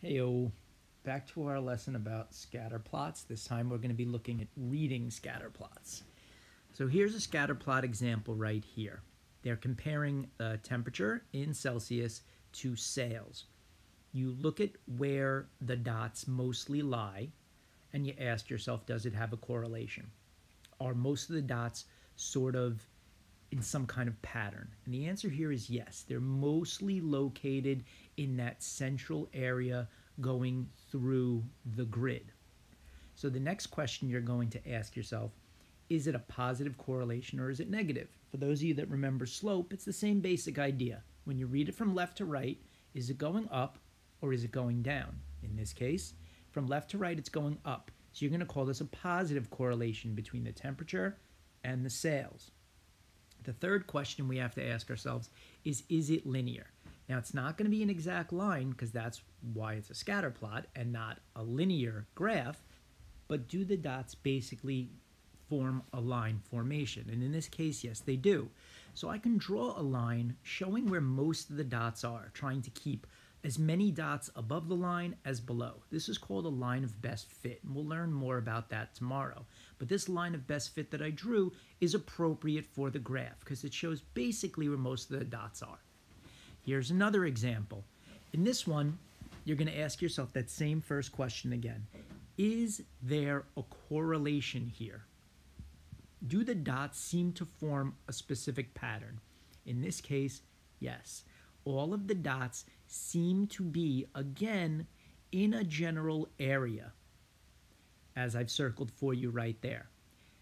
Heyo, back to our lesson about scatter plots. This time we're going to be looking at reading scatter plots. So here's a scatter plot example right here. They're comparing temperature in Celsius to sales. You look at where the dots mostly lie and you ask yourself, does it have a correlation? Are most of the dots sort of in some kind of pattern? And the answer here is yes. They're mostly located in that central area going through the grid. So the next question you're going to ask yourself, is it a positive correlation or is it negative? For those of you that remember slope, it's the same basic idea. When you read it from left to right, is it going up or is it going down? In this case, from left to right, it's going up. So you're going to call this a positive correlation between the temperature and the sales. The third question we have to ask ourselves is it linear? Now, it's not going to be an exact line because that's why it's a scatter plot and not a linear graph, but do the dots basically form a line formation? And in this case, yes, they do. So I can draw a line showing where most of the dots are, trying to keep as many dots above the line as below. This is called a line of best fit, and we'll learn more about that tomorrow. But this line of best fit that I drew is appropriate for the graph because it shows basically where most of the dots are. Here's another example. In this one, you're going to ask yourself that same first question again. Is there a correlation here? Do the dots seem to form a specific pattern? In this case, yes. All of the dots seem to be, again, in a general area, as I've circled for you right there.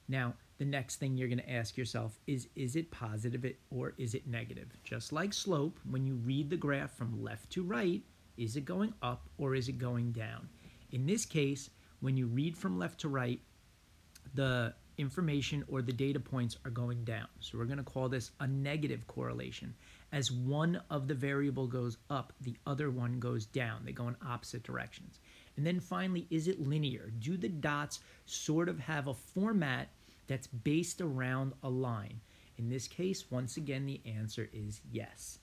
Now, the next thing you're going to ask yourself is it positive or is it negative? Just like slope, when you read the graph from left to right, is it going up or is it going down? In this case, when you read from left to right, the information or the data points are going down. So we're going to call this a negative correlation. As one of the variable goes up, the other one goes down. They go in opposite directions. And then finally, is it linear? Do the dots sort of have a format that's based around a line? In this case, once again, the answer is yes.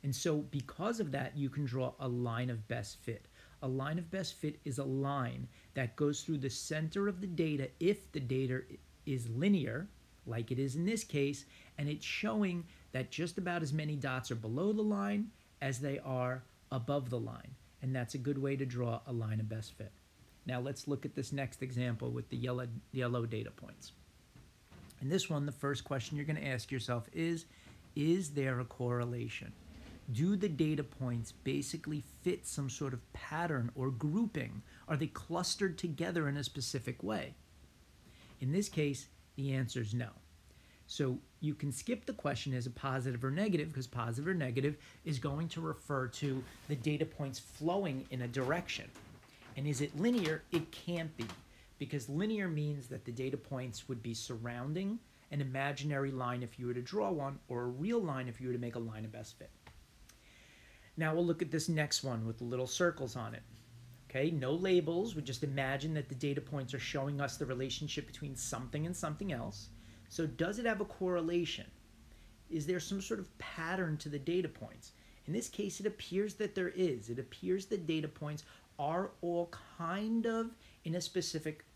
And so because of that, you can draw a line of best fit. A line of best fit is a line that goes through the center of the data if the data is linear, like it is in this case, and it's showing that just about as many dots are below the line as they are above the line. And that's a good way to draw a line of best fit. Now let's look at this next example with the yellow data points. In this one, the first question you're going to ask yourself is there a correlation? Do the data points basically fit some sort of pattern or grouping? Are they clustered together in a specific way? In this case, the answer is no. So you can skip the question as a positive or negative because positive or negative is going to refer to the data points flowing in a direction. And is it linear? It can't be, because linear means that the data points would be surrounding an imaginary line if you were to draw one, or a real line if you were to make a line of best fit. Now we'll look at this next one with the little circles on it. Okay, no labels. We just imagine that the data points are showing us the relationship between something and something else. So does it have a correlation? Is there some sort of pattern to the data points? In this case, it appears that there is. It appears the data points are all kind of in a specific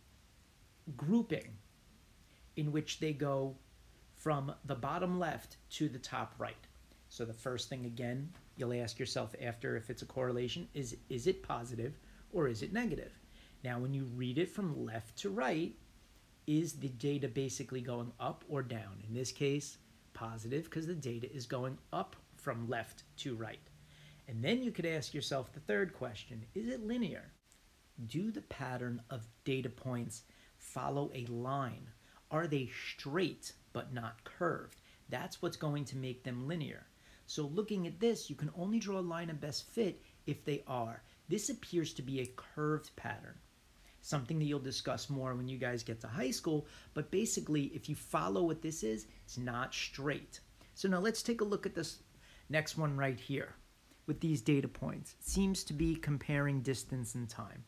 grouping in which they go from the bottom left to the top right. So the first thing, again, you'll ask yourself after if it's a correlation is it positive or is it negative? Now, when you read it from left to right, is the data basically going up or down? In this case, positive, because the data is going up from left to right. And then you could ask yourself the third question, is it linear? Do the pattern of data points follow a line? Are they straight but not curved? That's what's going to make them linear. So looking at this, you can only draw a line of best fit if they are. This appears to be a curved pattern, something that you'll discuss more when you guys get to high school, but basically if you follow what this is, it's not straight. So now let's take a look at this next one right here with these data points. It seems to be comparing distance and time.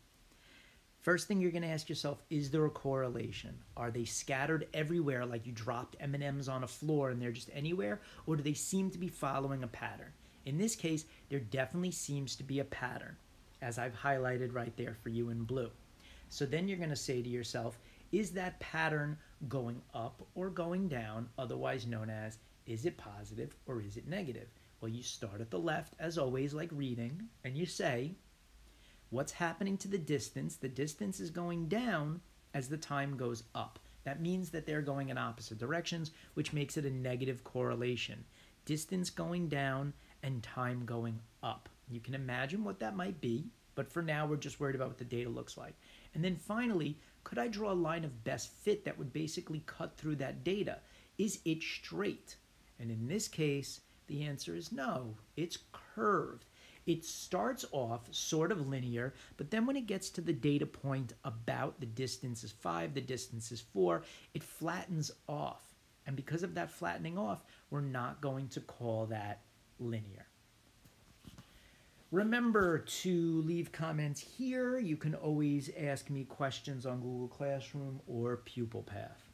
First thing you're going to ask yourself, is there a correlation? Are they scattered everywhere like you dropped M&Ms on a floor and they're just anywhere? Or do they seem to be following a pattern? In this case, there definitely seems to be a pattern. as I've highlighted right there for you in blue. So then you're going to say to yourself, is that pattern going up or going down, otherwise known as, is it positive or is it negative? Well, you start at the left, as always, like reading, and you say, what's happening to the distance? The distance is going down as the time goes up. That means that they're going in opposite directions, which makes it a negative correlation. Distance going down and time going up. You can imagine what that might be, but for now we're just worried about what the data looks like. And then finally, could I draw a line of best fit that would basically cut through that data? Is it straight? And in this case, the answer is no, it's curved. It starts off sort of linear, but then when it gets to the data point about the distance is 5, the distance is 4, it flattens off. And because of that flattening off, we're not going to call that linear. Remember to leave comments here. You can always ask me questions on Google Classroom or Pupil Path.